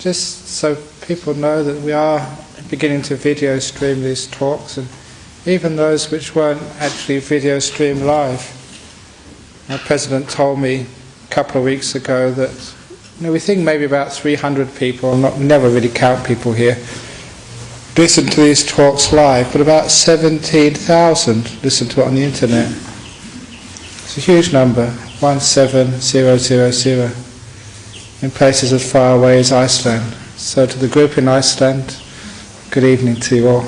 just so people know that we are beginning to video stream these talks, and even those which weren't actually video streamed live. Our president told me a couple of weeks ago that we think maybe about 300 people, never really count people here, listen to these talks live, but about 17,000 listen to it on the internet. It's a huge number, 17000, in places as far away as Iceland. So to the group in Iceland, good evening to you all.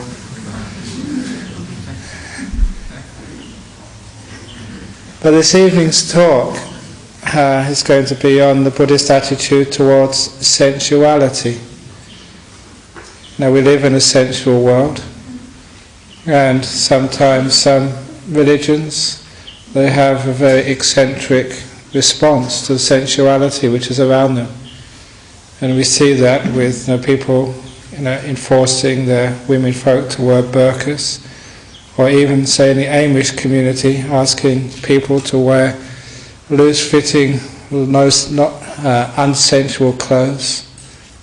But this evening's talk is going to be on the Buddhist attitude towards sensuality. Now, we live in a sensual world, and sometimes some religions, they have a very eccentric response to the sensuality which is around them. And we see that with people enforcing their women folk to wear burqas, or even, say, in the Amish community, asking people to wear loose-fitting, unsensual clothes.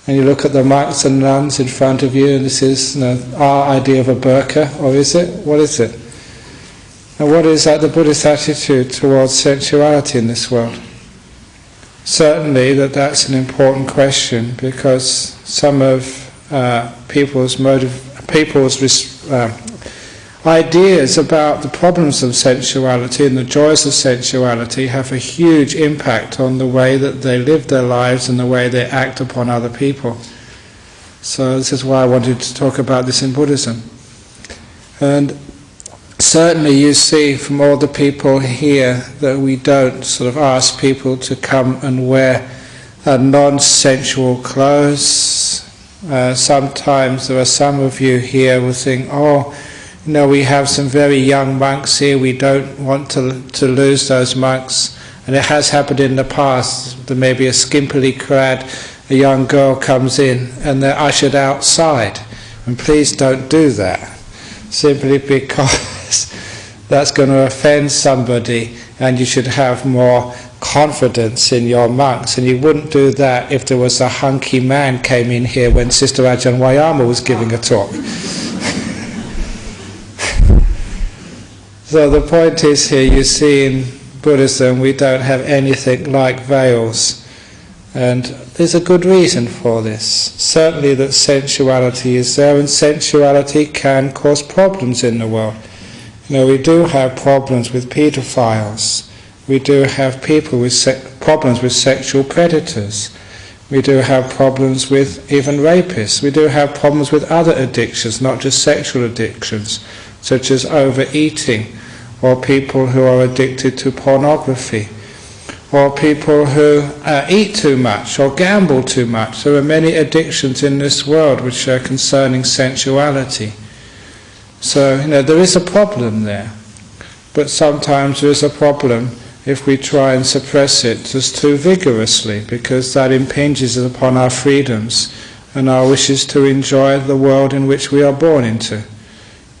And you look at the monks and nuns in front of you, and this is our idea of a burqa, or is it? What is it? And what is the Buddhist attitude towards sensuality in this world? Certainly that's an important question, because some of people's ideas about the problems of sensuality and the joys of sensuality have a huge impact on the way that they live their lives and the way they act upon other people. So this is why I wanted to talk about this in Buddhism. And certainly you see from all the people here that we don't sort of ask people to come and wear non-sensual clothes. Sometimes there are some of you here who think, we have some very young monks here, we don't want to lose those monks. And it has happened in the past, there may be a skimpily clad a young girl comes in and they're ushered outside. And please don't do that, simply because that's going to offend somebody, and you should have more confidence in your monks. And you wouldn't do that if there was a hunky man came in here when Sister Ajahn Brahm was giving a talk. So the point is here, you see in Buddhism we don't have anything like veils, and there's a good reason for this. Certainly that sensuality is there, and sensuality can cause problems in the world. We do have problems with paedophiles, we do have people with problems with sexual predators, we do have problems with even rapists, we do have problems with other addictions, not just sexual addictions, such as overeating, or people who are addicted to pornography, or people who eat too much or gamble too much. There are many addictions in this world which are concerning sensuality. So, there is a problem there, but sometimes there is a problem if we try and suppress it just too vigorously, because that impinges upon our freedoms and our wishes to enjoy the world in which we are born into.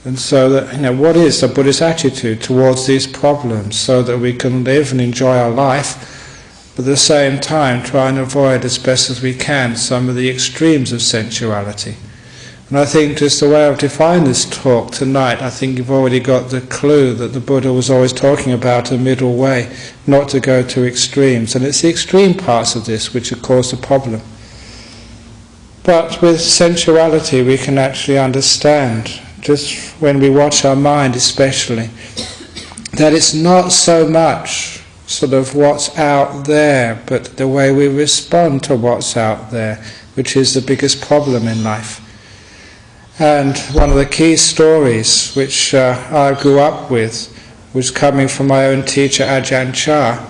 And so that, what is the Buddhist attitude towards these problems, so that we can live and enjoy our life, but at the same time try and avoid as best as we can some of the extremes of sensuality. And I think just the way I've defined this talk tonight, I think you've already got the clue that the Buddha was always talking about a middle way, not to go to extremes. And it's the extreme parts of this which have caused the problem. But with sensuality we can actually understand, just when we watch our mind especially, that it's not so much sort of what's out there, but the way we respond to what's out there, which is the biggest problem in life. And one of the key stories which I grew up with was coming from my own teacher Ajahn Chah,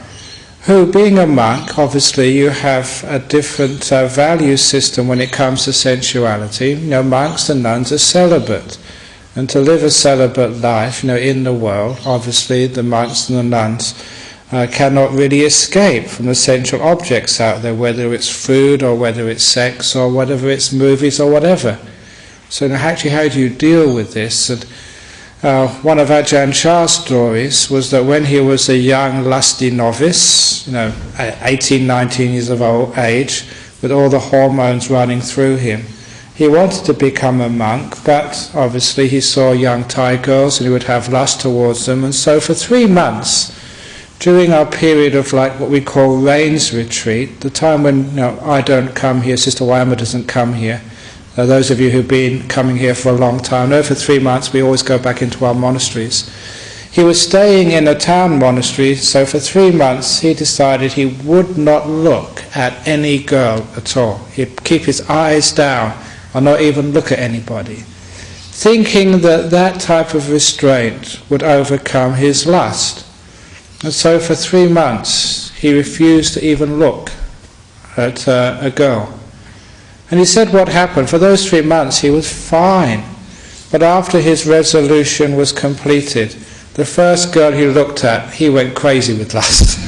who, being a monk, obviously you have a different value system when it comes to sensuality. Monks and nuns are celibate. And to live a celibate life, in the world, obviously the monks and the nuns cannot really escape from the sensual objects out there, whether it's food or whether it's sex or whatever it's movies or whatever. So actually, how do you deal with this? And one of Ajahn Chah's stories was that when he was a young lusty novice, 18, 19 years of age, with all the hormones running through him. He wanted to become a monk, but obviously he saw young Thai girls and he would have lust towards them. And so for 3 months, during our period of like what we call rains retreat, the time when I don't come here, Sister Wyama doesn't come here, those of you who've been coming here for a long time know for 3 months we always go back into our monasteries. He was staying in a town monastery, so for 3 months he decided he would not look at any girl at all. He'd keep his eyes down or not even look at anybody, thinking that that type of restraint would overcome his lust. And so for 3 months he refused to even look at a girl. And he said what happened. For those 3 months he was fine. But after his resolution was completed, the first girl he looked at, he went crazy with lust.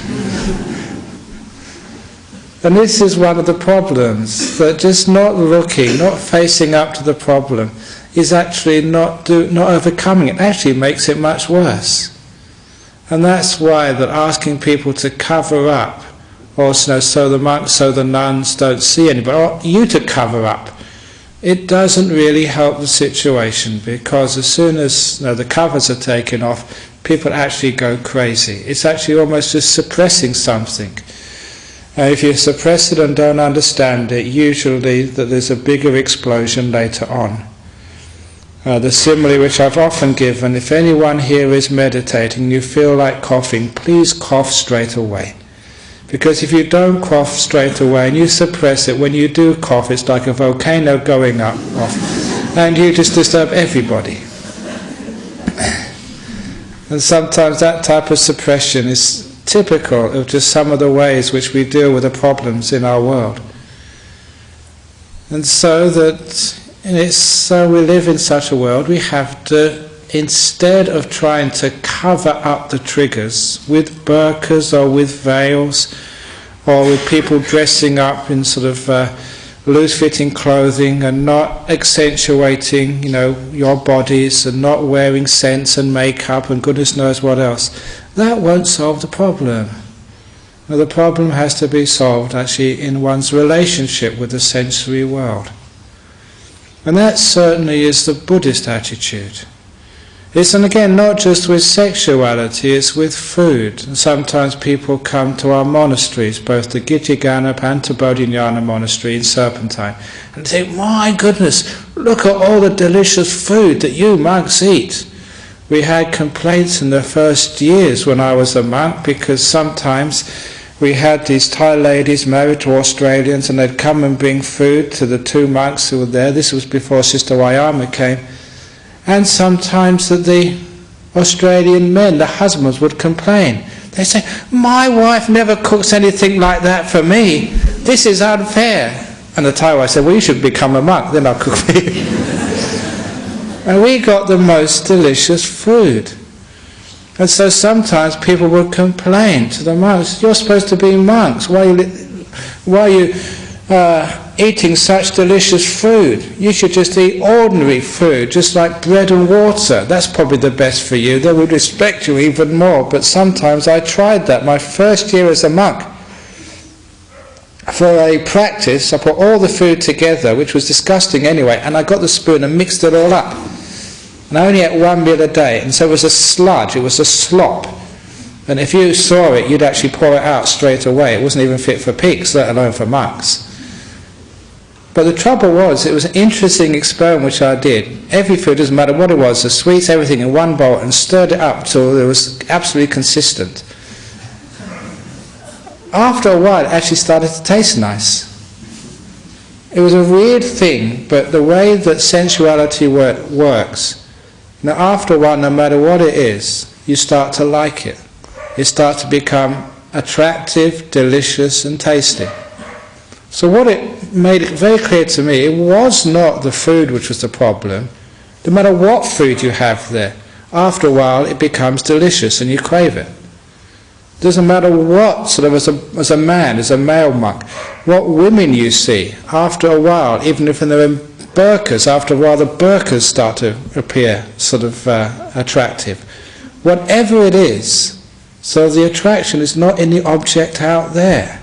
And this is one of the problems, that just not looking, not facing up to the problem, is actually not overcoming it. Actually makes it much worse. And that's why that asking people to cover up, or so the monks, so the nuns don't see anybody, or you to cover up, it doesn't really help the situation, because as soon as the covers are taken off, people actually go crazy. It's actually almost just suppressing something. If you suppress it and don't understand it, usually that there's a bigger explosion later on. The simile which I've often given, if anyone here is meditating, you feel like coughing, please cough straight away. Because if you don't cough straight away and you suppress it, when you do cough it's like a volcano going up off, and you just disturb everybody. And sometimes that type of suppression is typical of just some of the ways which we deal with the problems in our world. And so we live in such a world, we have to, instead of trying to cover up the triggers with burqas or with veils or with people dressing up in sort of loose-fitting clothing and not accentuating your bodies and not wearing scents and makeup and goodness knows what else, that won't solve the problem. Now, the problem has to be solved actually in one's relationship with the sensory world. And that certainly is the Buddhist attitude. It's, and again, not just with sexuality, it's with food. And sometimes people come to our monasteries, both the Gittiganap and to Bodhinyana Monastery in Serpentine, and say, my goodness, look at all the delicious food that you monks eat. We had complaints in the first years when I was a monk, because sometimes we had these Thai ladies married to Australians and they'd come and bring food to the 2 monks who were there. This was before Sister Wyama came. And sometimes that the Australian men, the husbands, would complain. They say, my wife never cooks anything like that for me. This is unfair. And the Thai wife said, well, you should become a monk, then I'll cook for you. And we got the most delicious food. And so sometimes people would complain to the monks, you're supposed to be monks, why are you eating such delicious food? You should just eat ordinary food, just like bread and water. That's probably the best for you. They would respect you even more. But sometimes I tried that. My first year as a monk, for a practice, I put all the food together, which was disgusting anyway, and I got the spoon and mixed it all up. And I only ate 1 meal a day, and so it was a sludge, it was a slop. And if you saw it, you'd actually pour it out straight away. It wasn't even fit for pigs, let alone for monks. But the trouble was, it was an interesting experiment which I did. Every food, doesn't matter what it was, the sweets, everything in one bowl, and stirred it up till it was absolutely consistent. After a while, it actually started to taste nice. It was a weird thing, but the way that sensuality works, now after a while, no matter what it is, you start to like it. It starts to become attractive, delicious and tasty. So what it made it very clear to me, it was not the food which was the problem. No matter what food you have there, after a while it becomes delicious and you crave it. It doesn't matter what, sort of as a man, as a male monk, what women you see, after a while, even if they're in burqas, after a while the burqas start to appear sort of attractive. Whatever it is, so the attraction is not in the object out there.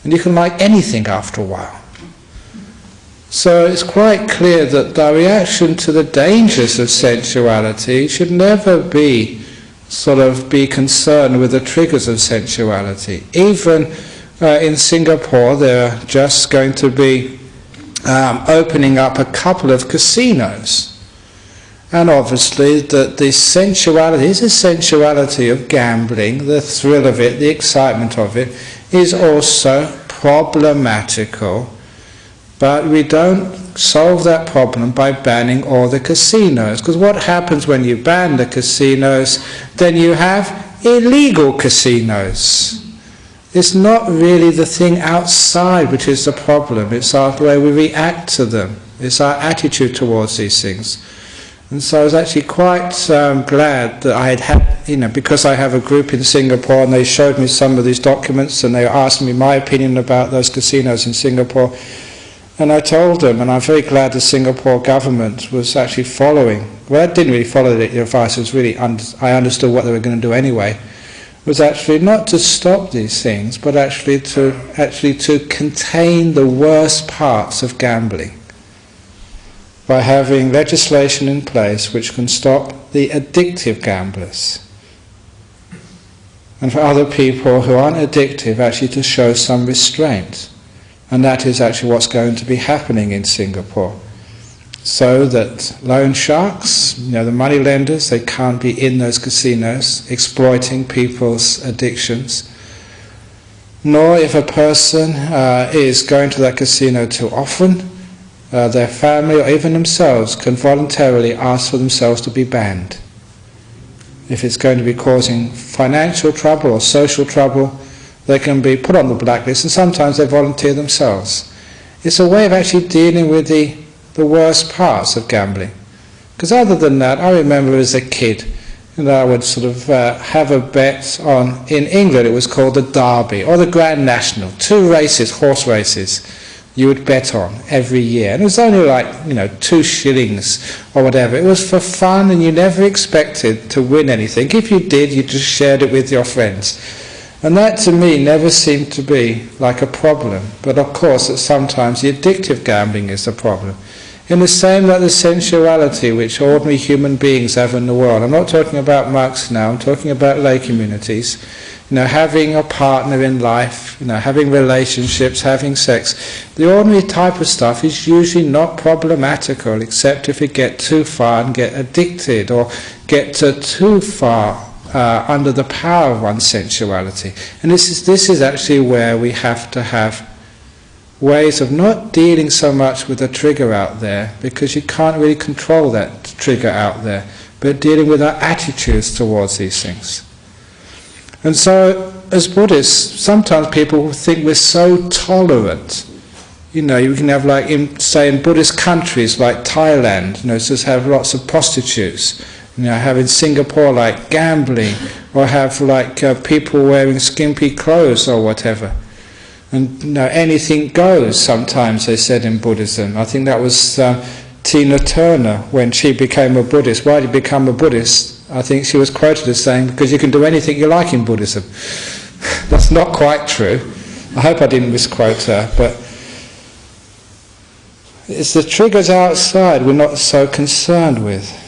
And you can like anything after a while. So it's quite clear that the reaction to the dangers of sensuality should never be concerned with the triggers of sensuality. Even in Singapore, they're just going to be opening up a couple of casinos. And obviously the sensuality is the sensuality of gambling, the thrill of it, the excitement of it, is also problematical. But we don't solve that problem by banning all the casinos. Because what happens when you ban the casinos? Then you have illegal casinos. It's not really the thing outside which is the problem. It's the way we react to them. It's our attitude towards these things. And so I was actually quite glad that I had, because I have a group in Singapore and they showed me some of these documents and they asked me my opinion about those casinos in Singapore. And I told them, and I'm very glad the Singapore government was actually following. Well, I didn't really follow the advice. It was really I understood what they were going to do anyway. Was actually not to stop these things, but actually to contain the worst parts of gambling by having legislation in place which can stop the addictive gamblers. And for other people who aren't addictive, actually to show some restraint. And that is actually what's going to be happening in Singapore. So that loan sharks, the money lenders, they can't be in those casinos exploiting people's addictions. Nor if a person is going to that casino too often, their family or even themselves can voluntarily ask for themselves to be banned. If it's going to be causing financial trouble or social trouble, they can be put on the blacklist, and sometimes they volunteer themselves. It's a way of actually dealing with the worst parts of gambling. Because other than that, I remember as a kid, I would have a bet on, in England it was called the Derby, or the Grand National, 2 races, horse races, you would bet on every year. And it was only 2 shillings or whatever. It was for fun and you never expected to win anything. If you did, you just shared it with your friends. And that to me never seemed to be like a problem. But of course that sometimes the addictive gambling is the problem. In the same like the sensuality which ordinary human beings have in the world. I'm not talking about monks now, I'm talking about lay communities. Having a partner in life, having relationships, having sex. The ordinary type of stuff is usually not problematical except if you get too far and get addicted or get too far under the power of one's sensuality. And this is actually where we have to have ways of not dealing so much with the trigger out there, because you can't really control that trigger out there, but dealing with our attitudes towards these things. And so, as Buddhists, sometimes people think we're so tolerant. You can have in Buddhist countries like Thailand, just have lots of prostitutes. Have in Singapore gambling, or have people wearing skimpy clothes or whatever. And anything goes sometimes, they said in Buddhism. I think that was Tina Turner when she became a Buddhist. Why did she become a Buddhist? I think she was quoted as saying, because you can do anything you like in Buddhism. That's not quite true. I hope I didn't misquote her, but it's the triggers outside we're not so concerned with.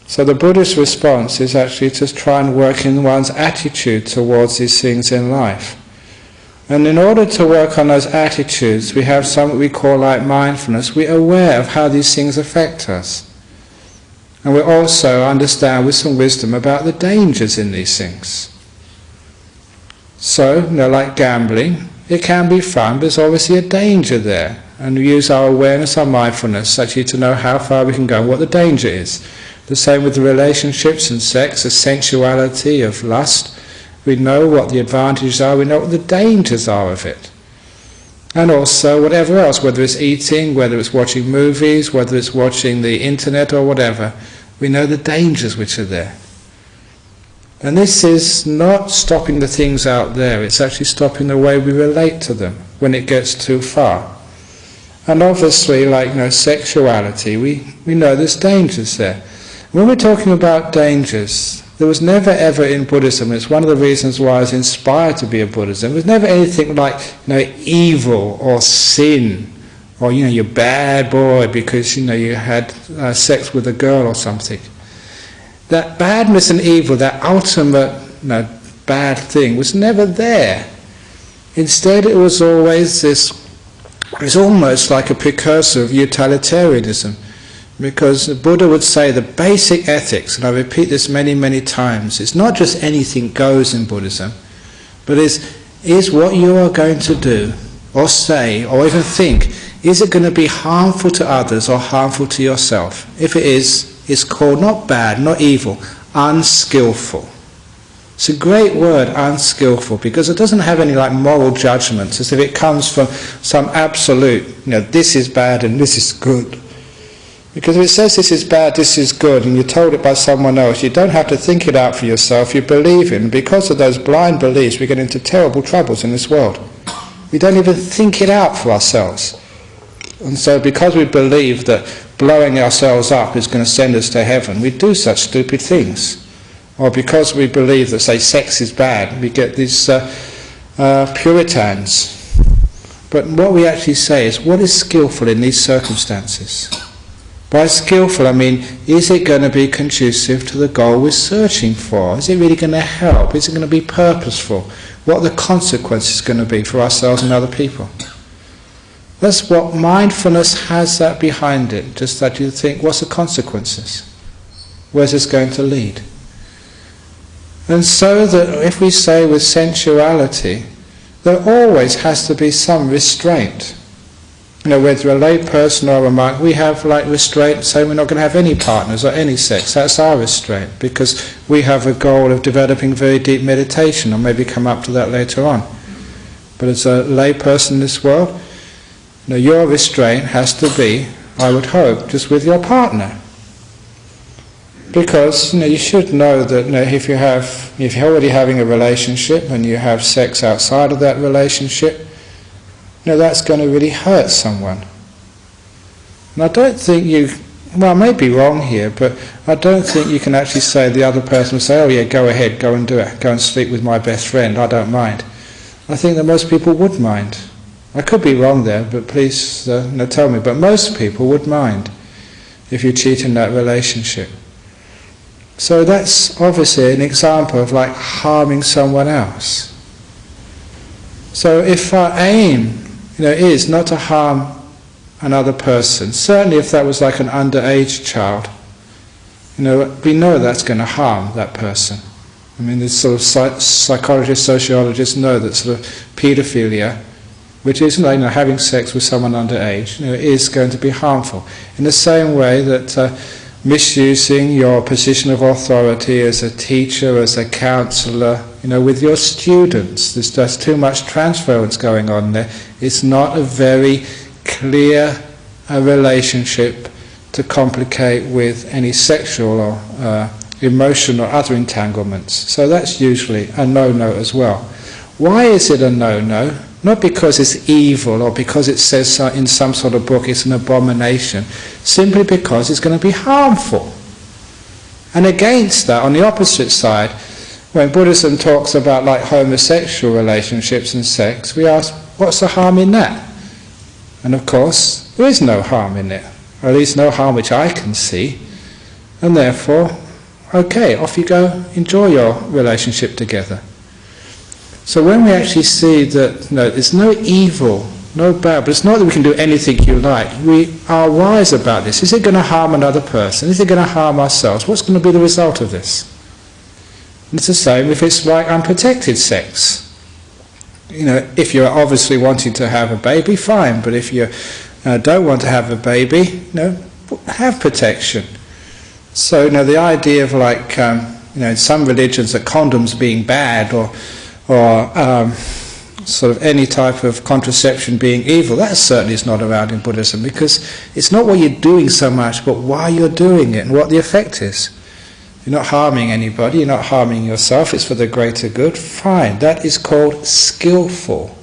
So the Buddhist response is actually to try and work in one's attitude towards these things in life. And in order to work on those attitudes, we have something we call mindfulness. We're aware of how these things affect us. And we also understand with some wisdom about the dangers in these things. So, like gambling, it can be fun, but there's obviously a danger there. And we use our awareness, our mindfulness, actually to know how far we can go and what the danger is. The same with the relationships and sex, the sensuality of lust. We know what the advantages are, we know what the dangers are of it. And also whatever else, whether it's eating, whether it's watching movies, whether it's watching the internet or whatever, we know the dangers which are there. And this is not stopping the things out there, it's actually stopping the way we relate to them when it gets too far. And obviously, sexuality, we know there's dangers there. When we're talking about dangers, There was never ever in Buddhism, it's one of the reasons why I was inspired to be a Buddhism, there was never anything like evil or sin, or you're a bad boy because you had sex with a girl or something. That badness and evil, that ultimate bad thing, was never there. Instead, it was always it's almost like a precursor of utilitarianism, because the Buddha would say the basic ethics, and I repeat this many, many times, it's not just anything goes in Buddhism, but is what you are going to do, or say, or even think, is it going to be harmful to others or harmful to yourself? If it is, it's called not bad, not evil, unskillful. It's a great word, unskillful, because it doesn't have any moral judgments, as if it comes from some absolute, this is bad and this is good. Because if it says this is bad, this is good, and you're told it by someone else, you don't have to think it out for yourself, you believe it. And because of those blind beliefs, we get into terrible troubles in this world. We don't even think it out for ourselves. And so because we believe that blowing ourselves up is going to send us to heaven, we do such stupid things. Or because we believe that, say, sex is bad, we get these Puritans. But what we actually say is, what is skillful in these circumstances? By skillful, I mean, is it going to be conducive to the goal we're searching for? Is it really going to help? Is it going to be purposeful? What are the consequences going to be for ourselves and other people? That's what mindfulness has that behind it, just that you think, what's the consequences? Where's this going to lead? And so that if we say with sensuality, there always has to be some restraint. Whether a lay person or a monk, we have restraint, saying we're not going to have any partners or any sex. That's our restraint, because we have a goal of developing very deep meditation, or maybe come up to that later on. But as a lay person in this world, your restraint has to be, I would hope, just with your partner. Because you should know that if you're already having a relationship and you have sex outside of that relationship, that's going to really hurt someone. And I don't think I may be wrong here, but I don't think you can actually say the other person will say, oh yeah, go ahead, go and do it, go and sleep with my best friend, I don't mind. I think that most people would mind. I could be wrong there, but please tell me. But most people would mind if you cheat in that relationship. So that's obviously an example of harming someone else. So if our aim is not to harm another person, certainly if that was like an underage child, we know that's going to harm that person. I mean, the sort of psychologists, sociologists know that sort of paedophilia, which is having sex with someone underage, is going to be harmful. In the same way that misusing your position of authority as a teacher, as a counsellor, with your students, there's just too much transference going on there. It's not a very clear relationship to complicate with any sexual or emotional or other entanglements. So that's usually a no-no as well. Why is it a no-no? Not because it's evil or because it says in some sort of book it's an abomination, simply because it's going to be harmful. And against that, on the opposite side, when Buddhism talks about homosexual relationships and sex, we ask, what's the harm in that? And of course, there is no harm in it, or at least no harm which I can see, and therefore, okay, off you go, enjoy your relationship together. So when we actually see that there's no evil, no bad, but it's not that we can do anything you like. We are wise about this. Is it going to harm another person? Is it going to harm ourselves? What's going to be the result of this? And it's the same if it's unprotected sex. If you're obviously wanting to have a baby, fine. But if you don't want to have a baby, have protection. So the idea of in some religions that condoms being bad or sort of any type of contraception being evil, that certainly is not around in Buddhism, because it's not what you're doing so much, but why you're doing it and what the effect is. You're not harming anybody, you're not harming yourself, it's for the greater good, fine. That is called skillful.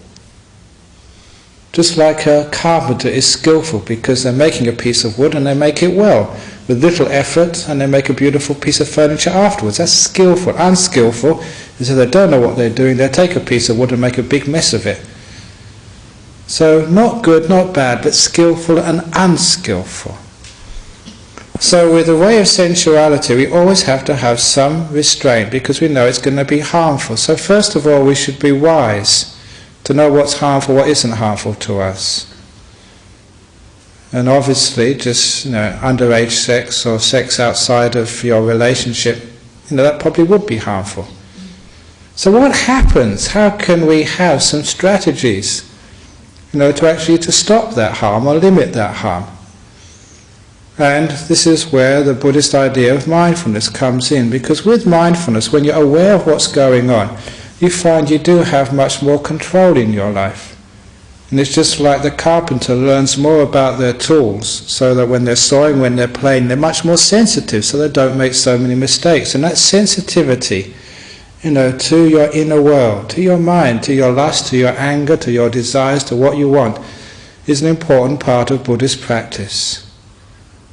Just like a carpenter is skillful because they're making a piece of wood and they make it well. with little effort, and they make a beautiful piece of furniture afterwards. That's skillful. Unskillful is if they don't know what they're doing, they'll take a piece of wood and make a big mess of it. So not good, not bad, but skillful and unskillful. So with the way of sensuality, we always have to have some restraint because we know it's going to be harmful. So first of all, we should be wise to know what's harmful, what isn't harmful to us. And obviously, just underage sex or sex outside of your relationship, that probably would be harmful. So what happens? How can we have some strategies, to stop that harm or limit that harm? And this is where the Buddhist idea of mindfulness comes in, because with mindfulness, when you're aware of what's going on, you find you do have much more control in your life. And it's just like the carpenter learns more about their tools, so that when they're sawing, when they're planing, they're much more sensitive, so they don't make so many mistakes. And that sensitivity, to your inner world, to your mind, to your lust, to your anger, to your desires, to what you want, is an important part of Buddhist practice.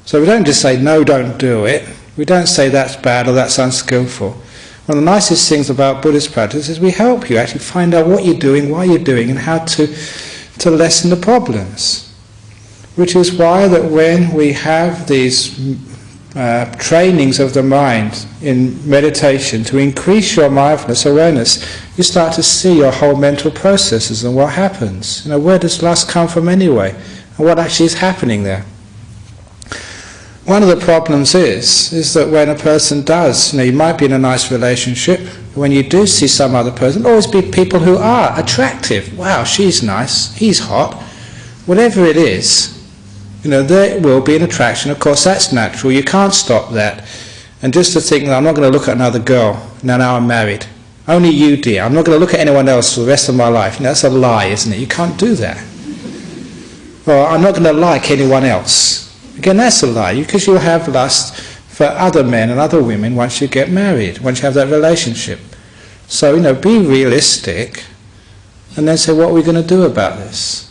So we don't just say, no, don't do it. We don't say that's bad or that's unskillful. One of the nicest things about Buddhist practice is we help you actually find out what you're doing, why you're doing, and how to lessen the problems. Which is why that when we have these trainings of the mind in meditation to increase your mindfulness awareness, you start to see your whole mental processes and what happens. Where does lust come from anyway? And what actually is happening there? One of the problems is that when a person does, you might be in a nice relationship, when you do see some other person, always be people who are attractive. Wow, she's nice, he's hot. Whatever it is, there will be an attraction. Of course, that's natural. You can't stop that. And just to think that I'm not going to look at another girl, now I'm married. Only you, dear. I'm not going to look at anyone else for the rest of my life. That's a lie, isn't it? You can't do that. Or I'm not going to like anyone else. Again, that's a lie, because you'll have lust for other men and other women once you get married, once you have that relationship. So, be realistic, and then say, what are we going to do about this?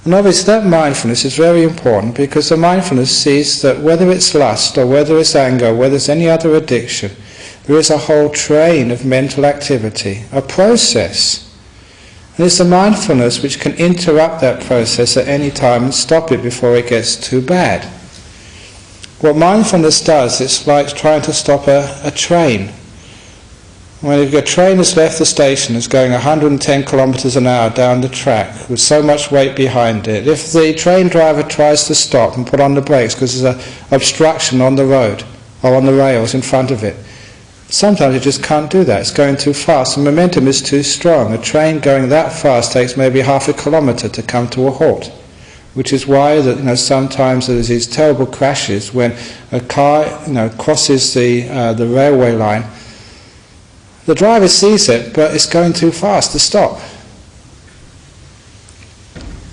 And obviously that mindfulness is very important, because the mindfulness sees that whether it's lust, or whether it's anger, or whether it's any other addiction, there is a whole train of mental activity, a process. And it's the mindfulness which can interrupt that process at any time and stop it before it gets too bad. What mindfulness does, it's like trying to stop a train. When a train has left the station, it's going 110 kilometers an hour down the track with so much weight behind it. If the train driver tries to stop and put on the brakes because there's an obstruction on the road or on the rails in front of it, sometimes you just can't do that. It's going too fast. The momentum is too strong. A train going that fast takes maybe half a kilometre to come to a halt. Which is why that sometimes there's these terrible crashes when a car crosses the railway line. The driver sees it, but it's going too fast to stop.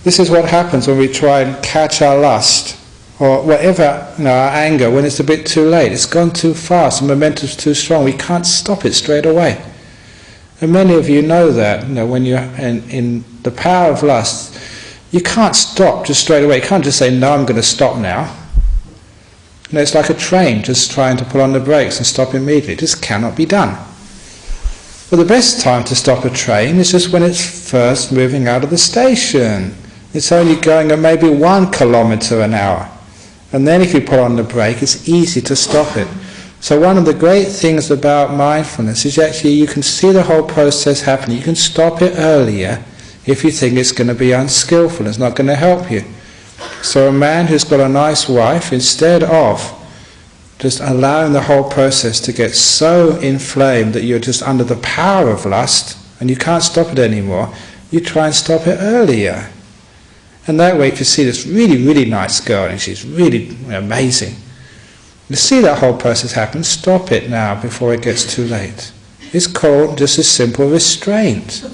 This is what happens when we try and catch our lust or whatever, our anger, when it's a bit too late. It's gone too fast, the momentum's too strong. We can't stop it straight away. And many of you know that, when you're in the power of lust, you can't stop just straight away. You can't just say, no, I'm going to stop now. It's like a train just trying to put on the brakes and stop immediately. It just cannot be done. But the best time to stop a train is just when it's first moving out of the station. It's only going at maybe 1 kilometre an hour. And then if you put on the brake, it's easy to stop it. So one of the great things about mindfulness is actually you can see the whole process happening. You can stop it earlier if you think it's going to be unskillful, it's not going to help you. So a man who's got a nice wife, instead of just allowing the whole process to get so inflamed that you're just under the power of lust and you can't stop it anymore, you try and stop it earlier. And that way, if you see this really, really nice girl and she's really amazing, you see that whole process happen, stop it now before it gets too late. It's called just a simple restraint.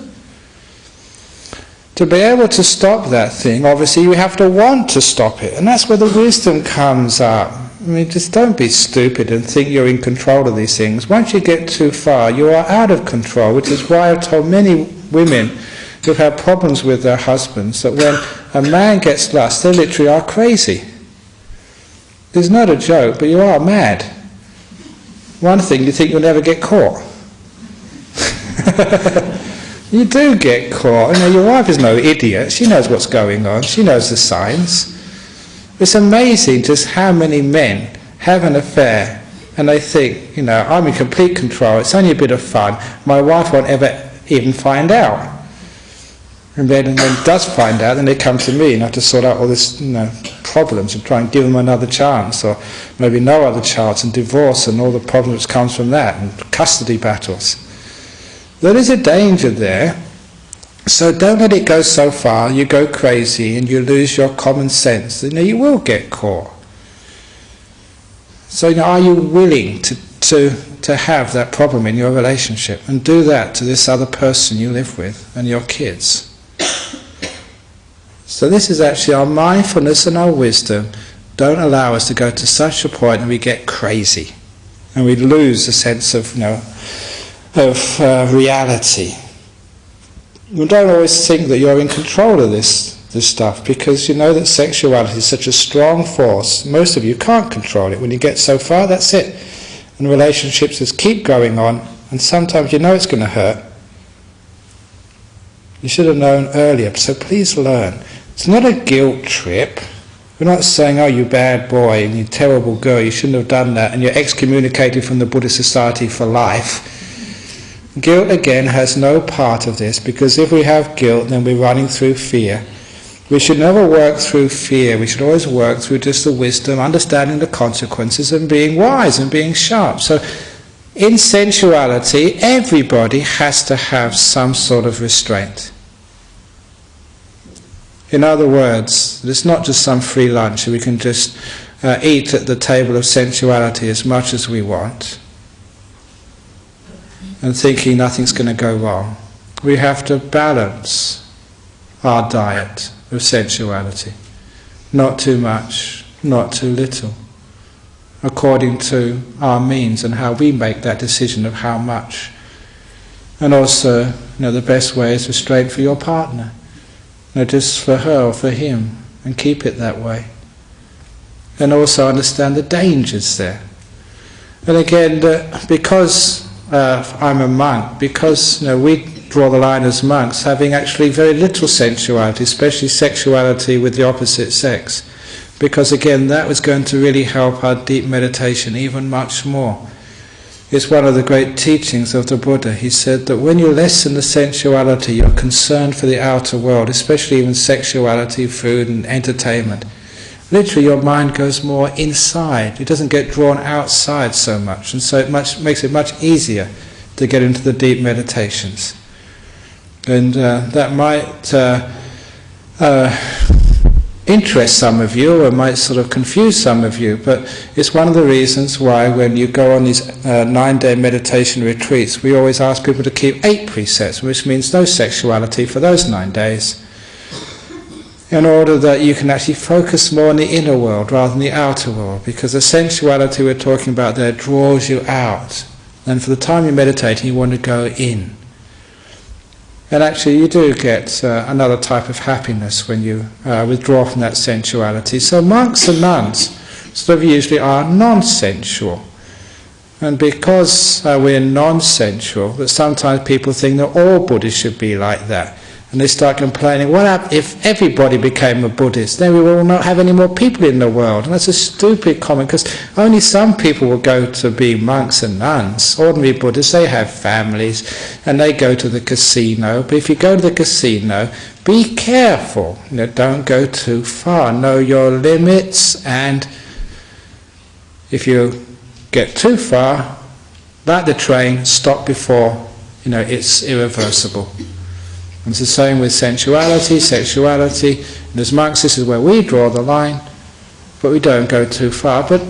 To be able to stop that thing, obviously you have to want to stop it. And that's where the wisdom comes up. Just don't be stupid and think you're in control of these things. Once you get too far, you are out of control, which is why I've told many women who've had problems with their husbands that when a man gets lust, they literally are crazy. It's not a joke, but you are mad. One thing, you think you'll never get caught. You do get caught. You know, your wife is no idiot. She knows what's going on. She knows the signs. It's amazing just how many men have an affair and they think, you know, I'm in complete control. It's only a bit of fun. My wife won't ever even find out. And then when it does find out, then they come to me and I have to sort out all this, you know, problems and try and give them another chance, or maybe no other chance, and divorce and all the problems that comes from that, and custody battles. There is a danger there, so don't let it go so far you go crazy and you lose your common sense. You know, you will get caught. So, you know, are you willing to have that problem in your relationship and do that to this other person you live with and your kids? So this is actually our mindfulness and our wisdom don't allow us to go to such a point and we get crazy and we lose a sense of, you know, of reality. You don't always think that you're in control of this stuff, because you know that sexuality is such a strong force. Most of you can't control it. When you get so far, that's it. And relationships just keep going on, and sometimes you know it's going to hurt. You should have known earlier, so please learn. It's not a guilt trip. We're not saying, oh, you bad boy and you terrible girl, you shouldn't have done that, and you're excommunicated from the Buddhist society for life. Guilt, again, has no part of this, because if we have guilt, then we're running through fear. We should never work through fear. We should always work through just the wisdom, understanding the consequences, and being wise and being sharp. So in sensuality, everybody has to have some sort of restraint. In other words, it's not just some free lunch. We can just eat at the table of sensuality as much as we want and thinking nothing's going to go wrong. We have to balance our diet of sensuality. Not too much, not too little, according to our means and how we make that decision of how much. And also, you know, the best way is restraint for your partner. You know, just for her or for him, and keep it that way. And also understand the dangers there. And again, because I'm a monk, because, you know, we draw the line as monks, having actually very little sensuality, especially sexuality with the opposite sex, because again that was going to really help our deep meditation even much more. It's one of the great teachings of the Buddha. He said that when you lessen the sensuality, you're concerned for the outer world, especially even sexuality, food and entertainment. Literally your mind goes more inside. It doesn't get drawn outside so much, and so it makes it much easier to get into the deep meditations. And that might interest some of you, or might sort of confuse some of you, but it's one of the reasons why when you go on these 9-day meditation retreats, we always ask people to keep 8 precepts, which means no sexuality for those 9 days, in order that you can actually focus more on the inner world rather than the outer world, because the sensuality we're talking about there draws you out, and for the time you're meditating you want to go in. And actually you do get another type of happiness when you withdraw from that sensuality. So monks and nuns sort of usually are non-sensual. And because we're non-sensual, that sometimes people think that all Buddhists should be like that. And they start complaining, what if everybody became a Buddhist? Then we will not have any more people in the world. And that's a stupid comment, because only some people will go to be monks and nuns. Ordinary Buddhists, they have families and they go to the casino. But if you go to the casino, be careful. You know, don't go too far. Know your limits, and if you get too far, like the train, stop before, you know, it's irreversible. And it's the same with sensuality. And as monks, this is where we draw the line, but we don't go too far. But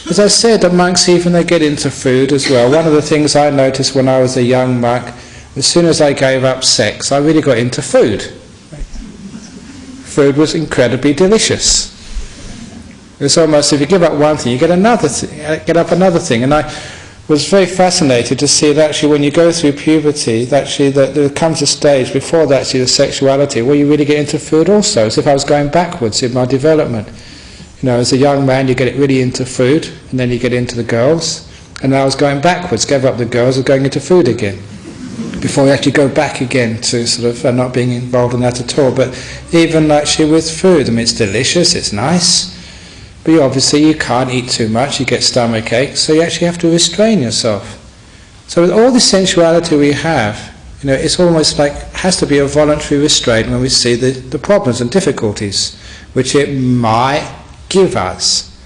as I said, the monks, even they get into food as well. One of the things I noticed when I was a young monk, as soon as I gave up sex, I really got into food. Food was incredibly delicious. It's almost, if you give up one thing, you get another thing. And I was very fascinated to see that actually when you go through puberty, that actually there comes a stage before that, actually the sexuality, where you really get into food also, as if I was going backwards in my development. As a young man you get really into food, and then you get into the girls, and I was going backwards, gave up the girls, and going into food again, before you actually go back again to sort of not being involved in that at all. But even actually with food, it's delicious, it's nice, but you can't eat too much, you get stomach aches, so you actually have to restrain yourself. So with all the sensuality we have, it's almost like it has to be a voluntary restraint when we see the problems and difficulties which it might give us.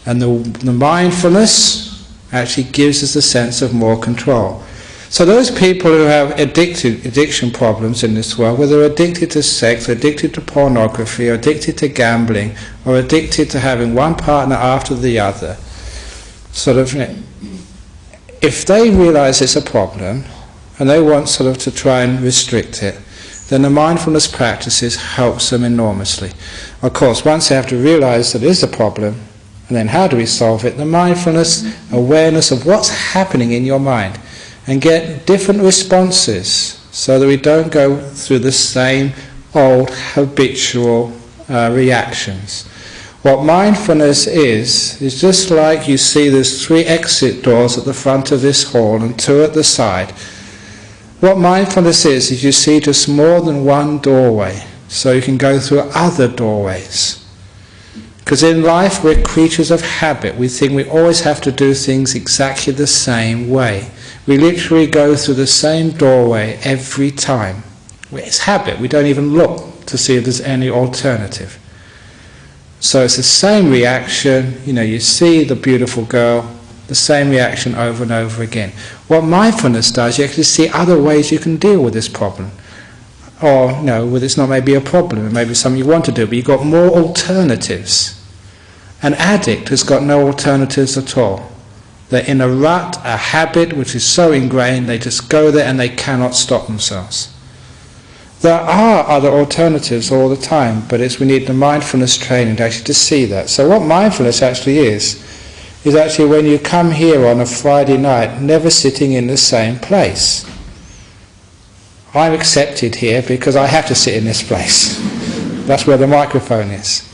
And the mindfulness actually gives us a sense of more control. So those people who have addiction problems in this world, whether they're addicted to sex, addicted to pornography, or addicted to gambling, or addicted to having one partner after the other, if they realise it's a problem and they want to try and restrict it, then the mindfulness practices helps them enormously. Of course, once they have to realise that it is a problem, and then how do we solve it? The mindfulness awareness of what's happening in your mind, and get different responses so that we don't go through the same old habitual reactions. What mindfulness is just like you see there's 3 exit doors at the front of this hall and 2 at the side. What mindfulness is you see just more than one doorway, so you can go through other doorways. Because in life we're creatures of habit. We think we always have to do things exactly the same way. We literally go through the same doorway every time. It's habit. We don't even look to see if there's any alternative. So it's the same reaction. You see the beautiful girl, the same reaction over and over again. What mindfulness does, you actually see other ways you can deal with this problem. Or, it's not maybe a problem, it may be something you want to do, but you've got more alternatives. An addict has got no alternatives at all. They're in a rut, a habit which is so ingrained, they just go there and they cannot stop themselves. There are other alternatives all the time, but we need the mindfulness training to actually to see that. So what mindfulness actually is actually when you come here on a Friday night, never sitting in the same place. I'm accepted here because I have to sit in this place. That's where the microphone is.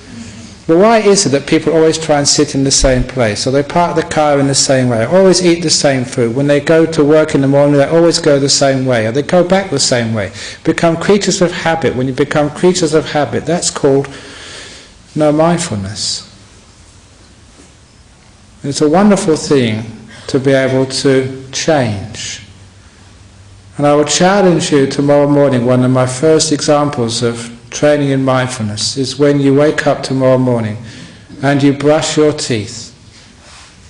But why is it that people always try and sit in the same place? So they park the car in the same way, always eat the same food. When they go to work in the morning, they always go the same way, or they go back the same way. Become creatures of habit. When you become creatures of habit, that's called no mindfulness. It's a wonderful thing to be able to change. And I will challenge you tomorrow morning, one of my first examples of training in mindfulness is when you wake up tomorrow morning and you brush your teeth.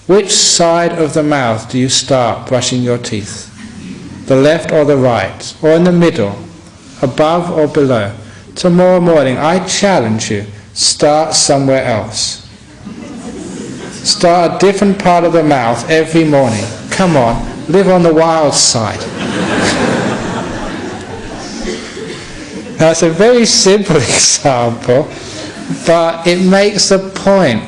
Which side of the mouth do you start brushing your teeth? The left or the right? Or in the middle? Above or below? Tomorrow morning, I challenge you, start somewhere else. Start a different part of the mouth every morning. Come on, live on the wild side. Now it's a very simple example, but it makes the point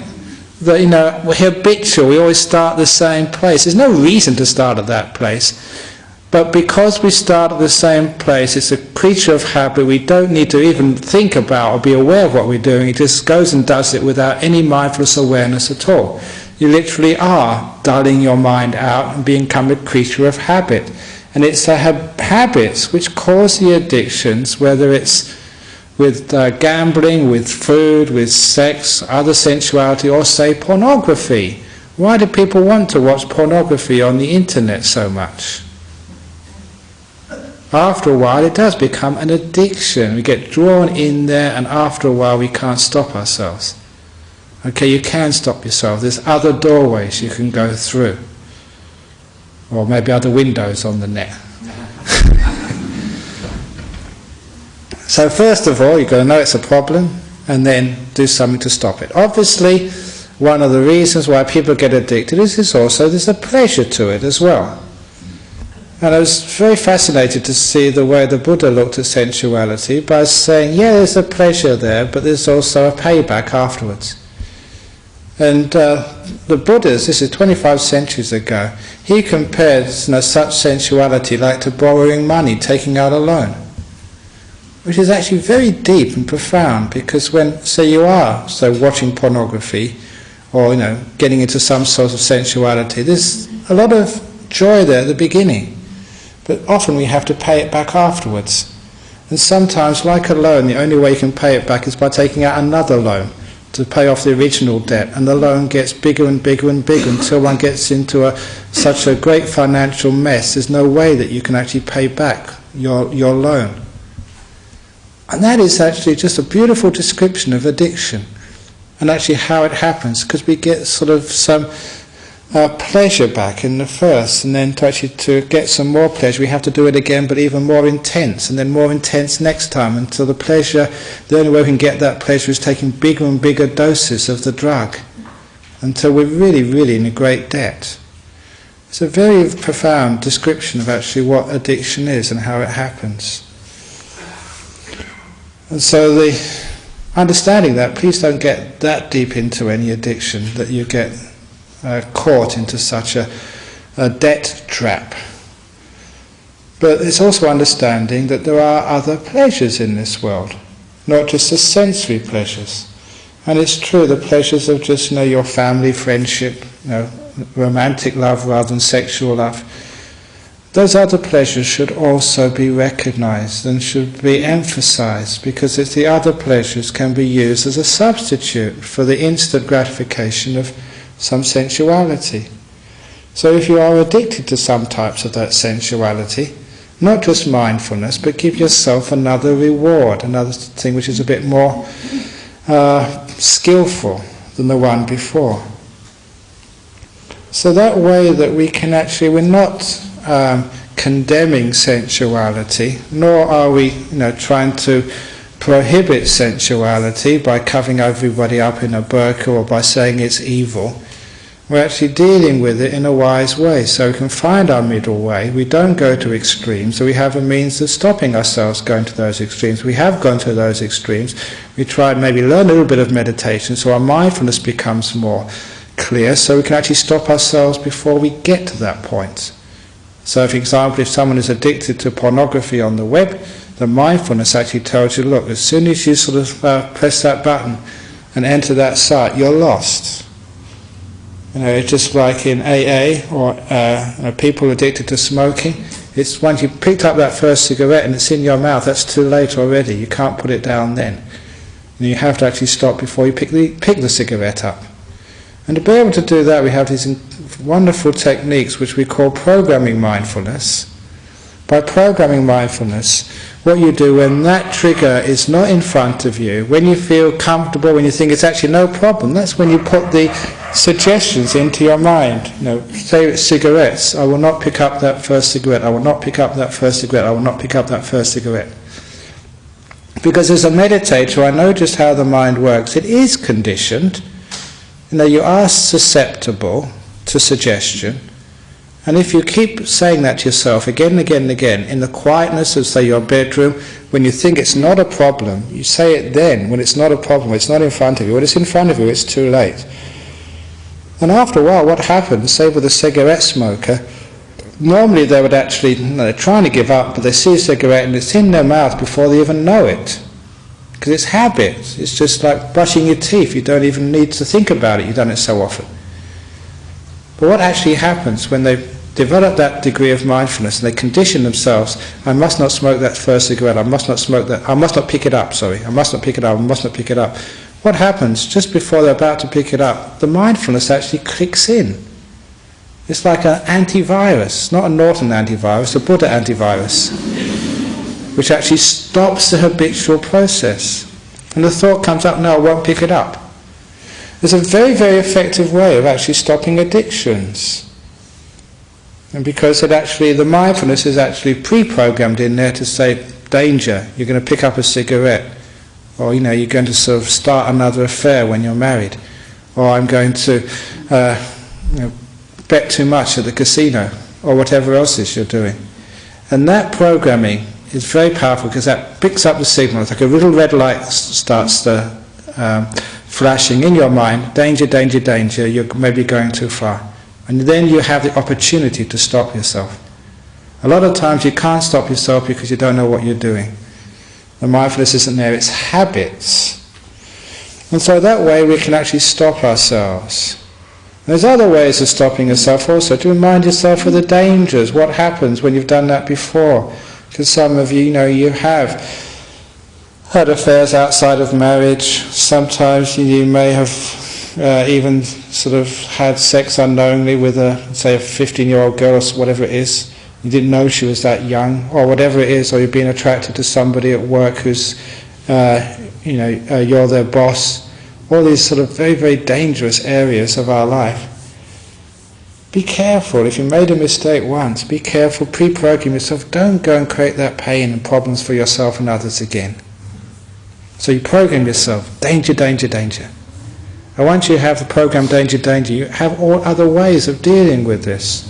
that, we're habitual, we always start the same place. There's no reason to start at that place, but because we start at the same place, it's a creature of habit. We don't need to even think about or be aware of what we're doing. It just goes and does it without any mindfulness awareness at all. You literally are dulling your mind out and become a creature of habit. And it's the habits which cause the addictions, whether it's with gambling, with food, with sex, other sensuality, or say pornography. Why do people want to watch pornography on the internet so much? After a while it does become an addiction. We get drawn in there, and after a while we can't stop ourselves. Okay, you can stop yourself. There's other doorways you can go through. Or maybe other windows on the net. So first of all, you've got to know it's a problem, and then do something to stop it. Obviously, one of the reasons why people get addicted is there's a pleasure to it as well. And I was very fascinated to see the way the Buddha looked at sensuality by saying, yeah, there's a pleasure there, but there's also a payback afterwards. And the Buddhas, this is 25 centuries ago, he compared such sensuality like to borrowing money, taking out a loan. which is actually very deep and profound, because when, say, you are watching pornography, or getting into some sort of sensuality, there's a lot of joy there at the beginning, but often we have to pay it back afterwards. And sometimes, like a loan, the only way you can pay it back is by taking out another loan to pay off the original debt, and the loan gets bigger and bigger and bigger until one gets into such a great financial mess there's no way that you can actually pay back your loan. And that is actually just a beautiful description of addiction, and actually how it happens, because we get sort of some pleasure back in the first, and then to get some more pleasure we have to do it again, but even more intense, and then more intense next time, until the only way we can get that pleasure is taking bigger and bigger doses of the drug, until we're really, really in a great debt. It's a very profound description of actually what addiction is and how it happens. And so understanding that, please don't get that deep into any addiction that you get caught into such a debt trap. But it's also understanding that there are other pleasures in this world, not just the sensory pleasures. And it's true, the pleasures of just your family, friendship, romantic love rather than sexual love. Those other pleasures should also be recognized and should be emphasized, because it's the other pleasures can be used as a substitute for the instant gratification of some sensuality. So if you are addicted to some types of that sensuality, not just mindfulness, but give yourself another reward, another thing which is a bit more skillful than the one before. So that way that we can actually, we're not condemning sensuality, nor are we trying to prohibit sensuality by covering everybody up in a burqa or by saying it's evil. We're actually dealing with it in a wise way, so we can find our middle way. We don't go to extremes, so we have a means of stopping ourselves going to those extremes. We have gone to those extremes. We try and maybe learn a little bit of meditation so our mindfulness becomes more clear, so we can actually stop ourselves before we get to that point. So for example, if someone is addicted to pornography on the web, the mindfulness actually tells you, look, as soon as you sort of press that button and enter that site, you're lost. It's just like in AA or people addicted to smoking. It's once you picked up that first cigarette and it's in your mouth, that's too late already. You can't put it down then. And you have to actually stop before you pick the cigarette up. And to be able to do that, we have these wonderful techniques which we call programming mindfulness. By programming mindfulness, what you do when that trigger is not in front of you, when you feel comfortable, when you think it's actually no problem, that's when you put the suggestions into your mind. Say it's cigarettes, I will not pick up that first cigarette, I will not pick up that first cigarette, I will not pick up that first cigarette. Because as a meditator, I know just how the mind works. It is conditioned. You are susceptible to suggestion. And if you keep saying that to yourself again and again and again, in the quietness of, say, your bedroom, when you think it's not a problem, you say it then, when it's not a problem, it's not in front of you. When it's in front of you, it's too late. And after a while, what happens, say with a cigarette smoker, normally they would actually, they're trying to give up, but they see a cigarette and it's in their mouth before they even know it. Because it's habit. It's just like brushing your teeth. You don't even need to think about it. You've done it so often. But what actually happens when they develop that degree of mindfulness and they condition themselves, I must not smoke that first cigarette, I must not smoke that, I must not pick it up, I must not pick it up, I must not pick it up. What happens just before they're about to pick it up? The mindfulness actually clicks in. It's like an antivirus, not a Norton antivirus, a Buddha antivirus, which actually stops the habitual process. And the thought comes up, no, I won't pick it up. There's a very, very effective way of actually stopping addictions. And because the mindfulness is actually pre-programmed in there to say, danger, you're going to pick up a cigarette, or you're going to sort of start another affair when you're married, or I'm going to bet too much at the casino, or whatever else is you're doing. And that programming is very powerful because that picks up the signal. It's like a little red light starts flashing in your mind, danger, danger, danger, you're maybe going too far. And then you have the opportunity to stop yourself. A lot of times you can't stop yourself because you don't know what you're doing. The mindfulness isn't there, it's habits. And so that way we can actually stop ourselves. There's other ways of stopping yourself also, to remind yourself of the dangers, what happens when you've done that before. Because some of you, you have had affairs outside of marriage. Sometimes you may have even sort of had sex unknowingly with say a 15-year-old girl or whatever it is. You didn't know she was that young, or whatever it is, or you've been attracted to somebody at work who's, you're their boss. All these sort of very, very dangerous areas of our life. Be careful. If you made a mistake once, be careful, pre-program yourself. Don't go and create that pain and problems for yourself and others again. So you program yourself, danger, danger, danger. And once you have the program danger, danger, you have all other ways of dealing with this.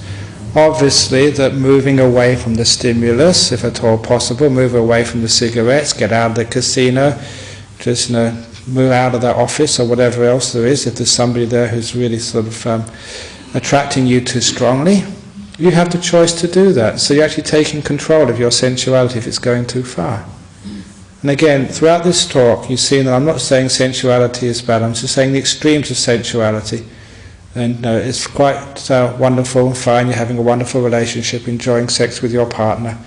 Obviously, that moving away from the stimulus, if at all possible, move away from the cigarettes, get out of the casino, just move out of that office or whatever else there is. If there's somebody there who's really sort of attracting you too strongly, you have the choice to do that. So you're actually taking control of your sensuality if it's going too far. And again, throughout this talk, you've seen that I'm not saying sensuality is bad, I'm just saying the extremes of sensuality. And it's quite wonderful and fine, you're having a wonderful relationship, enjoying sex with your partner,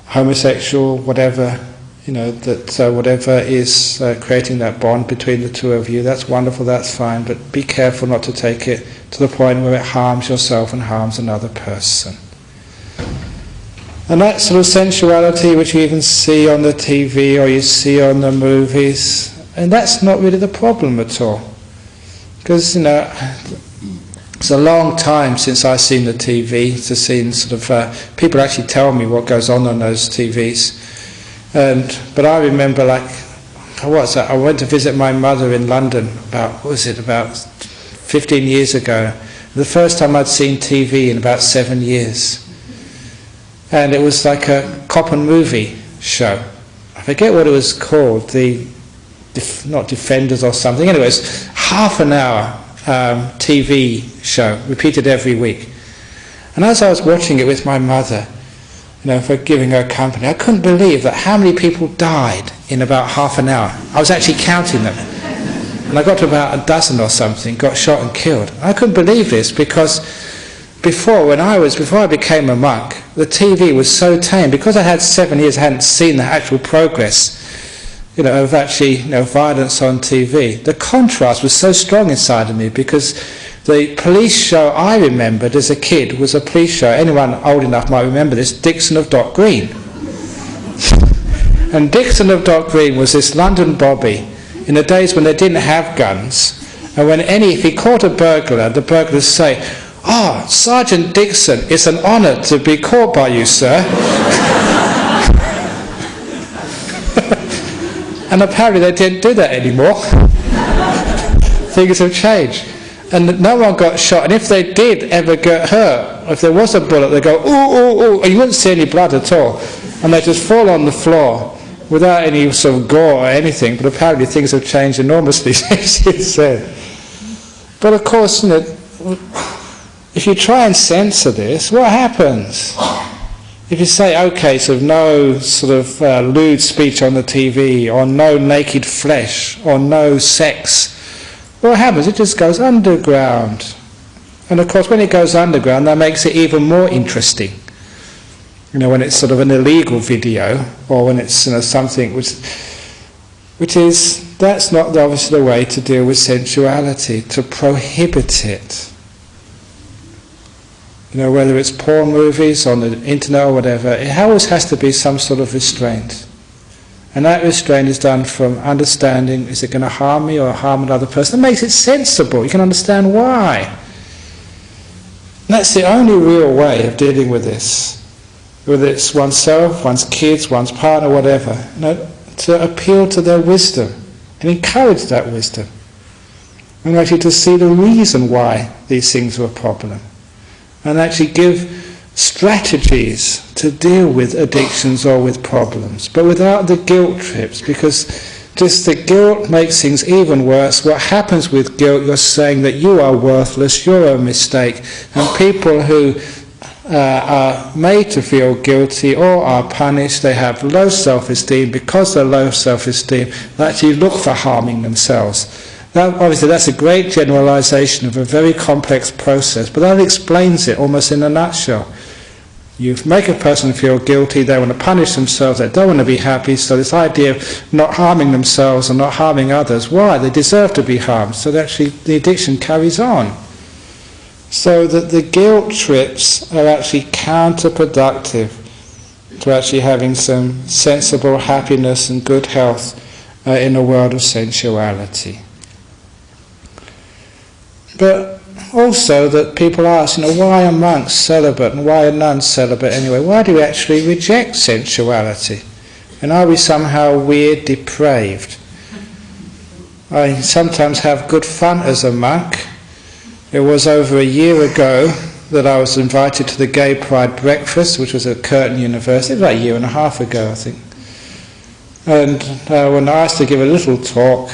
homosexual, whatever, whatever is creating that bond between the two of you, that's wonderful, that's fine, but be careful not to take it to the point where it harms yourself and harms another person. And that sort of sensuality which you even see on the TV or you see on the movies, and that's not really the problem at all. Because, it's a long time since I've seen the TV, to see sort of people actually tell me what goes on those TVs. But I remember I went to visit my mother in London about 15 years ago. The first time I'd seen TV in about 7 years. And it was like a cop and movie show. I forget what it was called, not Defenders or something. Anyway, it was half an hour TV show, repeated every week. And as I was watching it with my mother, for giving her company, I couldn't believe that how many people died in about half an hour. I was actually counting them. And I got to about a dozen or something, got shot and killed. I couldn't believe this because before I became a monk, the TV was so tame. Because I had 7 years, I hadn't seen the actual progress of actually violence on TV. The contrast was so strong inside of me because the police show I remembered as a kid was a police show, anyone old enough might remember this, Dixon of Dock Green. And Dixon of Dock Green was this London bobby in the days when they didn't have guns, and if he caught a burglar, the burglar would say, "Oh, Sergeant Dixon, it's an honour to be caught by you, sir." And apparently they didn't do that anymore. Things have changed. And no one got shot. And if they did ever get hurt, if there was a bullet, they'd go, "Ooh, ooh, ooh," and you wouldn't see any blood at all. And they'd just fall on the floor without any sort of gore or anything. But apparently things have changed enormously since then. But of course, if you try and censor this, what happens? If you say, okay, so no sort of lewd speech on the TV, or no naked flesh, or no sex, what happens? It just goes underground. And of course, when it goes underground, that makes it even more interesting. When it's sort of an illegal video, or when it's something which is, that's not obviously the way to deal with sensuality, to prohibit it. Whether it's porn movies on the internet or whatever, it always has to be some sort of restraint. And that restraint is done from understanding, is it going to harm me or harm another person? It makes it sensible, you can understand why. And that's the only real way of dealing with this. Whether it's oneself, one's kids, one's partner, whatever. To appeal to their wisdom and encourage that wisdom. And actually to see the reason why these things are a problem. And actually give strategies to deal with addictions or with problems, but without the guilt trips, because just the guilt makes things even worse. What happens with guilt, you're saying that you are worthless, you're a mistake, and people who are made to feel guilty or are punished, they have low self-esteem. Because they're low self-esteem, they actually look for harming themselves. Now, obviously that's a great generalization of a very complex process, but that explains it almost in a nutshell. You make a person feel guilty, they want to punish themselves, they don't want to be happy, so this idea of not harming themselves and not harming others, why? They deserve to be harmed, so that actually the addiction carries on. So that the guilt trips are actually counterproductive to actually having some sensible happiness and good health in a world of sensuality. But also that people ask, why are monks celibate and why are nuns celibate anyway? Why do we actually reject sensuality? And are we somehow weird, depraved? I sometimes have good fun as a monk. It was over a year ago that I was invited to the Gay Pride breakfast, which was at Curtin University, about a year and a half ago, I think. And when I asked to give a little talk,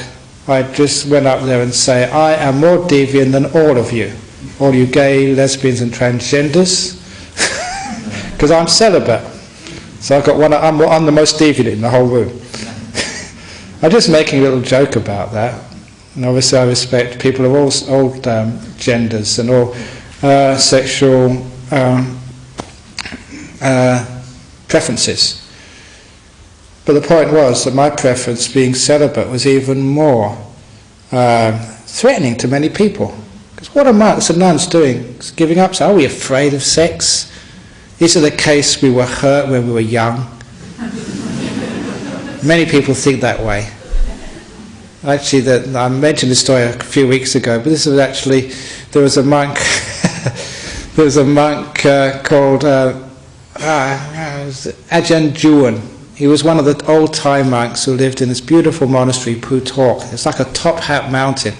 I just went up there and say, I am more deviant than all you gay, lesbians and transgenders, because I'm celibate. So I'm the most deviant in the whole room. I'm just making a little joke about that. And obviously I respect people of all genders and all sexual preferences. But the point was that my preference, being celibate, was even more threatening to many people. Because what are monks and nuns doing? Giving up? So are we afraid of sex? Is it the case we were hurt when we were young? Many people think that way. Actually, I mentioned this story a few weeks ago, but this was actually, there was a monk called Ajahn Brahm. He was one of the old Thai monks who lived in this beautiful monastery, Phutok. It's like a top hat mountain.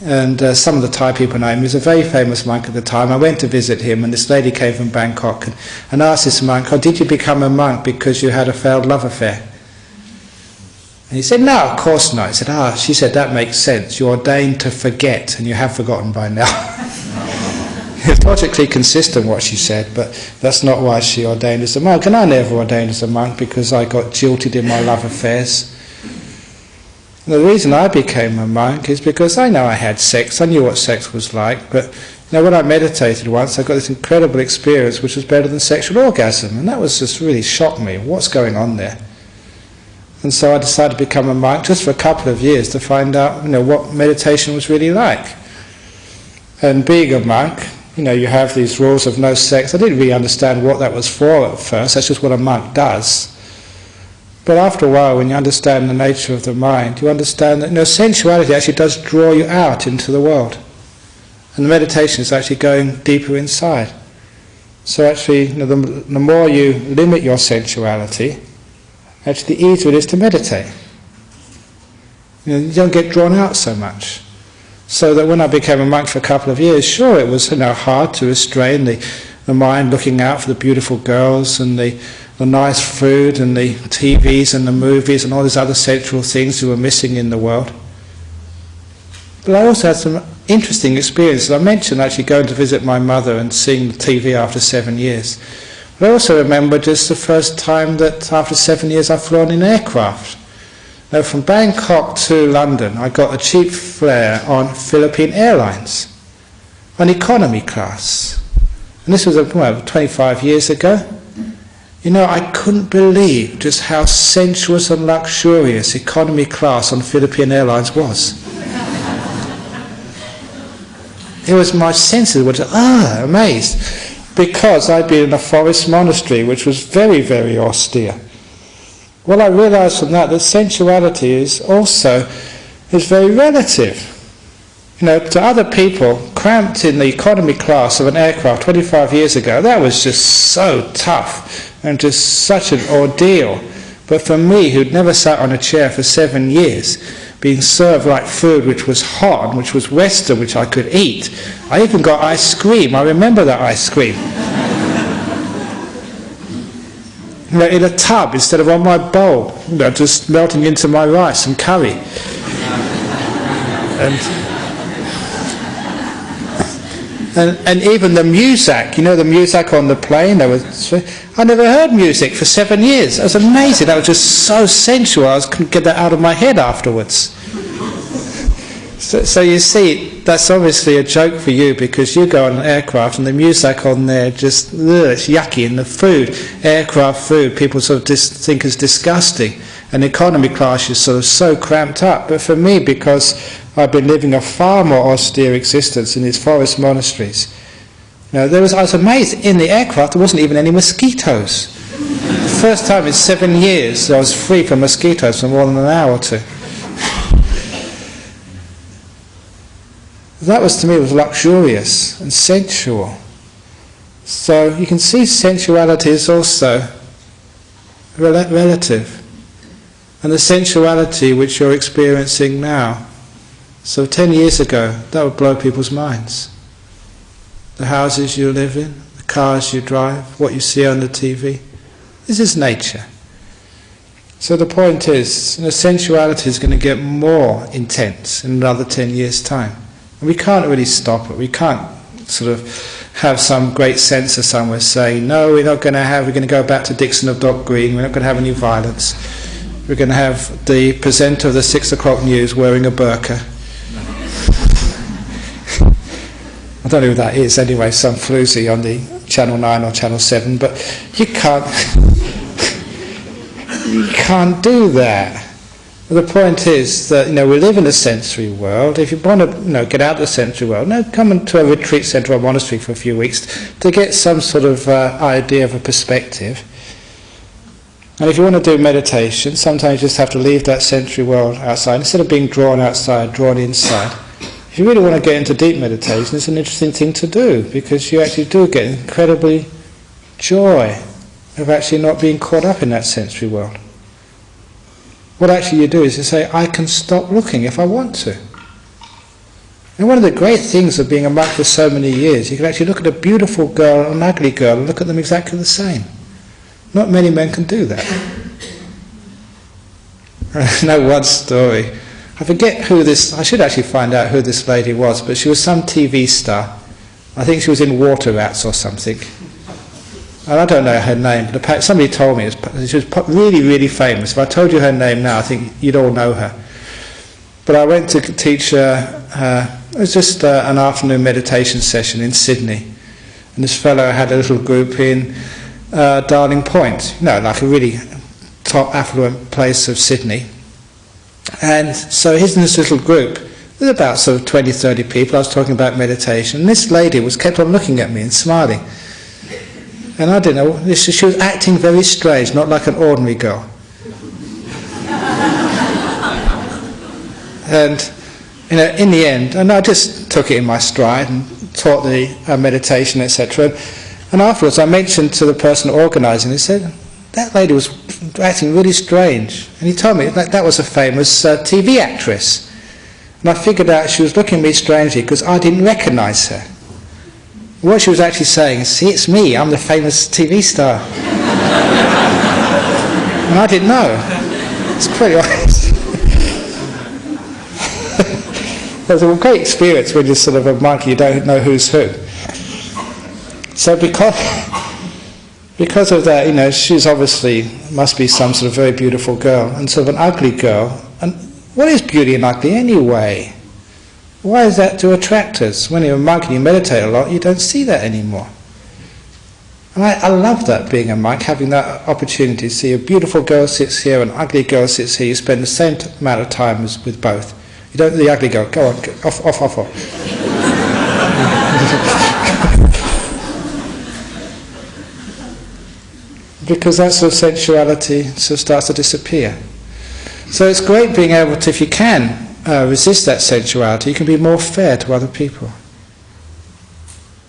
And some of the Thai people know him. He was a very famous monk at the time. I went to visit him, and this lady came from Bangkok and asked this monk, did you become a monk because you had a failed love affair? And he said, no, of course not. He said, she said, that makes sense. You're ordained to forget, and you have forgotten by now. It's logically consistent what she said, but that's not why she ordained as a monk. And I never ordained as a monk because I got jilted in my love affairs. And the reason I became a monk is because I know I had sex. I knew what sex was like, but when I meditated once, I got this incredible experience which was better than sexual orgasm, and that was just really shocked me. What's going on there? And so I decided to become a monk just for a couple of years to find out, what meditation was really like. And being a monk, you have these rules of no sex. I didn't really understand what that was for at first. That's just what a monk does. But after a while, when you understand the nature of the mind, you understand that sensuality actually does draw you out into the world. And the meditation is actually going deeper inside. So actually, the more you limit your sensuality, actually the easier it is to meditate. You don't get drawn out so much. So that when I became a monk for a couple of years, sure, it was hard to restrain the mind looking out for the beautiful girls and the nice food and the TVs and the movies and all these other sensual things we were missing in the world. But I also had some interesting experiences. I mentioned actually going to visit my mother and seeing the TV after 7 years. But I also remember just the first time that after 7 years I've flown in aircraft. Now from Bangkok to London I got a cheap fare on Philippine Airlines on economy class. And this was 25 years ago. I couldn't believe just how sensuous and luxurious economy class on Philippine Airlines was. It was my senses were just amazed, because I'd been in a forest monastery which was very, very austere. Well, I realised from that sensuality is very relative. To other people, cramped in the economy class of an aircraft 25 years ago, that was just so tough and just such an ordeal. But for me, who'd never sat on a chair for 7 years, being served like food which was hot and which was Western, which I could eat, I even got ice cream. I remember that ice cream. In a tub instead of on my bowl, just melting into my rice and curry. And even the music, you know, the music on the plane, I never heard music for 7 years. It was amazing. That was just so sensual. I couldn't get that out of my head afterwards. So you see, that's obviously a joke for you, because you go on an aircraft and the music on there just, it's yucky. And the food, aircraft food, people sort of think is disgusting. And economy class is sort of so cramped up. But for me, because I've been living a far more austere existence in these forest monasteries, you know, I was amazed, in the aircraft there wasn't even any mosquitoes. The first time in 7 years I was free from mosquitoes for more than an hour or two. That was, to me, was luxurious and sensual. So you can see sensuality is also relative. And the sensuality which you're experiencing now, so 10 years ago, that would blow people's minds. The houses you live in, the cars you drive, what you see on the TV. This is nature. So the point is, you know, sensuality is going to get more intense in another 10 years' time. And we can't really stop it. We can't sort of have some great censor somewhere saying, no, we're going to go back to Dixon of Dock Green, we're not going to have any violence. We're going to have the presenter of the 6 o'clock news wearing a burqa. I don't know who that is anyway, some floozy on the Channel 9 or Channel 7, but you can't do that. The point is that, you know, we live in a sensory world. If you want to, you know, get out of the sensory world, come into a retreat centre or a monastery for a few weeks to get some sort of idea of a perspective. And if you want to do meditation, sometimes you just have to leave that sensory world outside. Instead of being drawn outside, drawn inside. If you really want to get into deep meditation, it's an interesting thing to do, because you actually do get incredibly joy of actually not being caught up in that sensory world. What actually you do is you say, I can stop looking if I want to. And one of the great things of being a monk for so many years, you can actually look at a beautiful girl and an ugly girl and look at them exactly the same. Not many men can do that. I know one story. I forget who this, I should actually find out who this lady was, but she was some TV star. I think she was in Water Rats or something. And I don't know her name, but somebody told me she was really, really famous. If I told you her name now, I think you'd all know her. But I went to teach her, it was just an afternoon meditation session in Sydney. And this fellow had a little group in Darling Point, you know, like a really top affluent place of Sydney. And so he's in this little group. There's about sort of 20, 30 people. I was talking about meditation. And this lady kept on looking at me and smiling. And I didn't know, she was acting very strange, not like an ordinary girl. And, you know, in the end, and I just took it in my stride and taught the meditation, etc. And afterwards I mentioned to the person organising, he said, that lady was acting really strange. And he told me that was a famous TV actress. And I figured out she was looking at me strangely because I didn't recognise her. What she was actually saying is, see, it's me, I'm the famous TV star. And I didn't know. It's pretty obvious. It was a great experience when you're sort of a monk, you don't know who's who. So because of that, you know, she's obviously, must be some sort of very beautiful girl, and sort of an ugly girl. And what is beauty and ugly anyway? Why is that to attract us? When you're a monk and you meditate a lot, you don't see that anymore. And I love that, being a monk, having that opportunity to see a beautiful girl sits here, an ugly girl sits here. You spend the same amount of time as with both. You don't, the ugly girl, go on, off. Because that sort of sensuality sort of starts to disappear. So it's great being able to, if you can, resist that sensuality, you can be more fair to other people.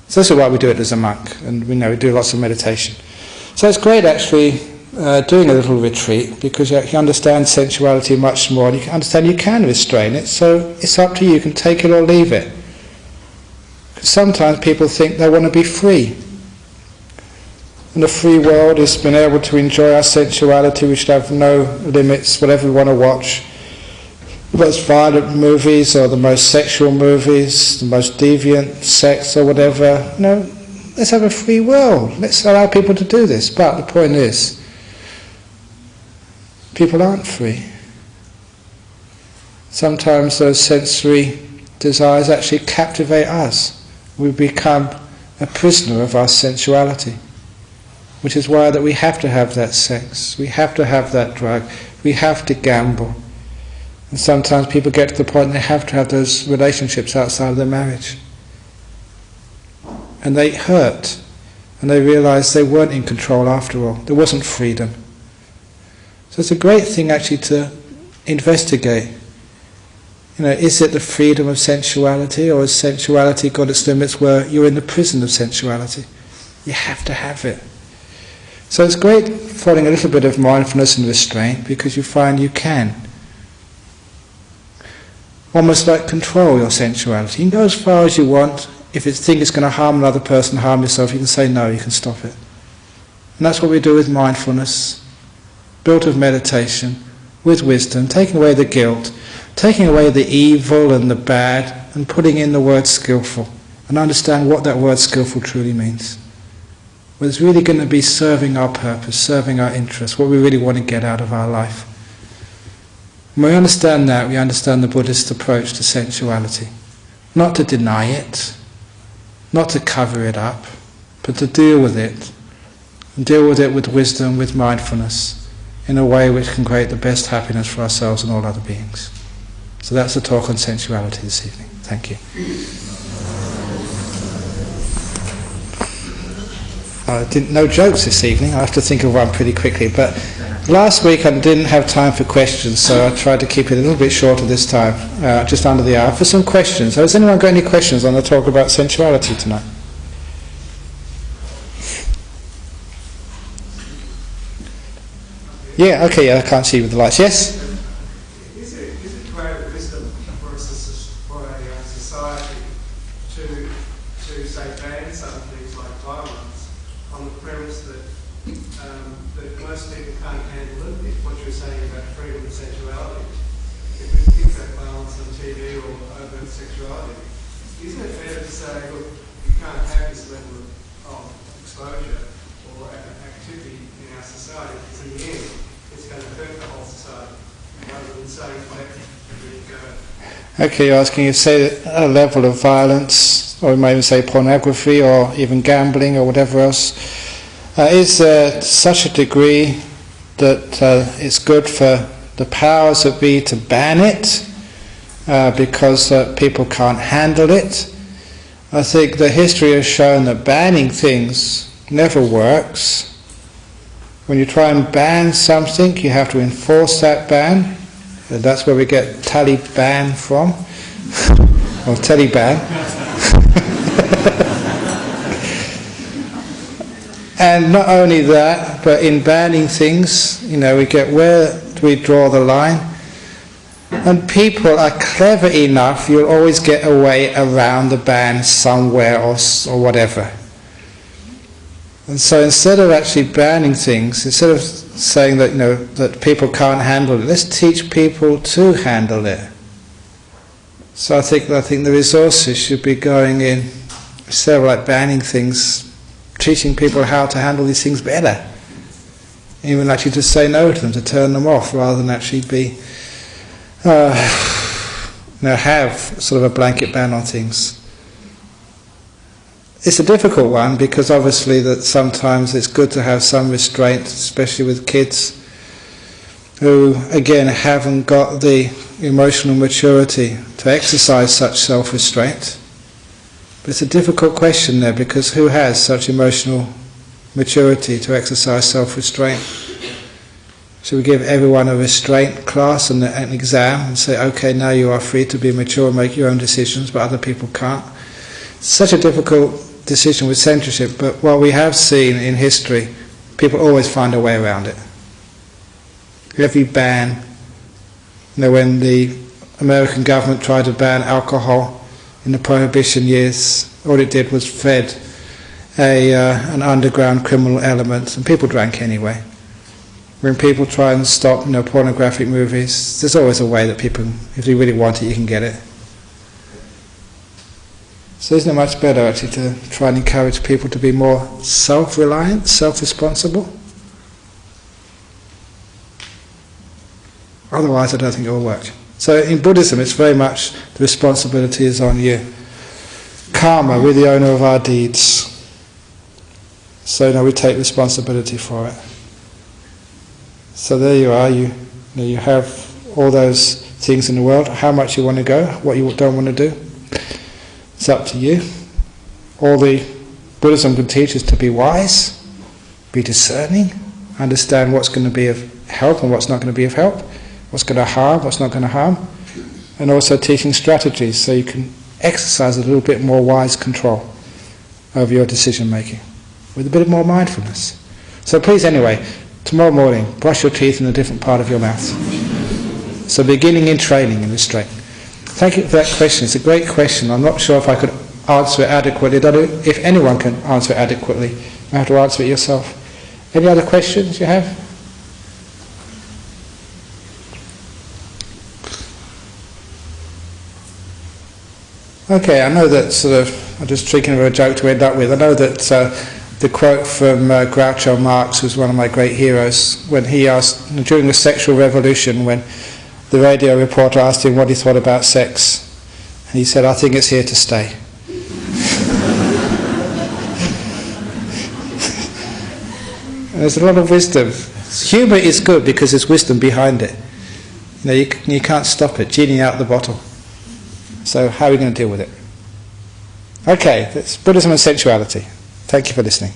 So this is why we do it as a monk, and we know we do lots of meditation. So it's great actually doing a little retreat, because you actually understand sensuality much more, and you can understand you can restrain it, so it's up to you, you can take it or leave it. Because sometimes people think they want to be free. And the free world is being able to enjoy our sensuality, we should have no limits, whatever we want to watch. most violent movies or the most sexual movies, the most deviant sex or whatever. No, let's have a free will. Let's allow people to do this. But the point is, people aren't free. Sometimes those sensory desires actually captivate us. We become a prisoner of our sensuality, which is why that we have to have that sex, we have to have that drug, we have to gamble. And sometimes people get to the point they have to have those relationships outside of their marriage. And they hurt, and they realise they weren't in control after all. There wasn't freedom. So it's a great thing actually to investigate. Is it the freedom of sensuality, or has sensuality got its limits where you're in the prison of sensuality? You have to have it. So it's great following a little bit of mindfulness and restraint, because you find you can almost like control your sensuality. You can go as far as you want. If you think it's going to harm another person, harm yourself, you can say no, you can stop it. And that's what we do with mindfulness, built of meditation, with wisdom, taking away the guilt, taking away the evil and the bad, and putting in the word skillful, and understand what that word skillful truly means. Well, it's really going to be serving our purpose, serving our interests, what we really want to get out of our life. When we understand that, we understand the Buddhist approach to sensuality. Not to deny it, not to cover it up, but to deal with it, and deal with it with wisdom, with mindfulness, in a way which can create the best happiness for ourselves and all other beings. So that's the talk on sensuality this evening. Thank you. No jokes this evening. I have to think of one pretty quickly. But last week I didn't have time for questions, so I tried to keep it a little bit shorter this time, just under the hour, for some questions. So has anyone got any questions on the talk about sensuality tonight? Yeah, okay, I can't see with the lights. Yes? Is it greater wisdom for a society to say ban some things like violence on the premise that most people can't handle it? If what you're saying about freedom and sexuality, if we think about violence on TV or overt sexuality, isn't it fair to say, look, you can't have this level of exposure or activity in our society, because in the end it's going to hurt the whole society, rather than saying collectively go. Okay, you're asking if, say, a level of violence, or you might even say pornography, or even gambling, or whatever else, is such a degree that it's good for the powers that be to ban it, because people can't handle it. I think the history has shown that banning things never works. When you try and ban something, you have to enforce that ban. And that's where we get Taliban from, or Taliban. And not only that, but in banning things, we get where do we draw the line? And people are clever enough, you'll always get a way around the ban somewhere or whatever. And so instead of actually banning things, instead of saying that that people can't handle it, let's teach people to handle it. So I think the resources should be going in, instead of like banning things, teaching people how to handle these things better. Even actually to say no to them, to turn them off, rather than actually be have sort of a blanket ban on things. It's a difficult one, because obviously that sometimes it's good to have some restraint, especially with kids who again haven't got the emotional maturity to exercise such self-restraint. But it's a difficult question there, because who has such emotional maturity to exercise self-restraint? Should we give everyone a restraint class and an exam and say, okay, now you are free to be mature and make your own decisions, but other people can't? It's such a difficult decision with censorship, but what we have seen in history, people always find a way around it. Every ban, when the American government tried to ban alcohol in the Prohibition years, all it did was fed an underground criminal element, and people drank anyway. When people try and stop, pornographic movies, there's always a way that people, if you really want it, you can get it. So isn't it much better actually to try and encourage people to be more self-reliant, self-responsible? Otherwise I don't think it will work. So in Buddhism it's very much the responsibility is on you. Karma, we're the owner of our deeds. So now we take responsibility for it. So there you are, you have all those things in the world, how much you want to go, what you don't want to do. It's up to you. All the Buddhism can teach is to be wise, be discerning, understand what's going to be of help and what's not going to be of help, what's going to harm, what's not going to harm, and also teaching strategies so you can exercise a little bit more wise control over your decision making with a bit more mindfulness. So please anyway, tomorrow morning, brush your teeth in a different part of your mouth. So beginning in training in restraint. Thank you for that question. It's a great question. I'm not sure if I could answer it adequately. I don't know if anyone can answer it adequately. You have to answer it yourself. Any other questions you have? Okay, I know that I'm just thinking of a joke to end up with. I know that the quote from Groucho Marx, who's one of my great heroes, when he asked, during the sexual revolution, when the radio reporter asked him what he thought about sex, and he said, "I think it's here to stay." There's a lot of wisdom. Humour is good because there's wisdom behind it. You can't stop it, genie out the bottle. So how are we going to deal with it? Okay, that's Buddhism and sensuality. Thank you for listening.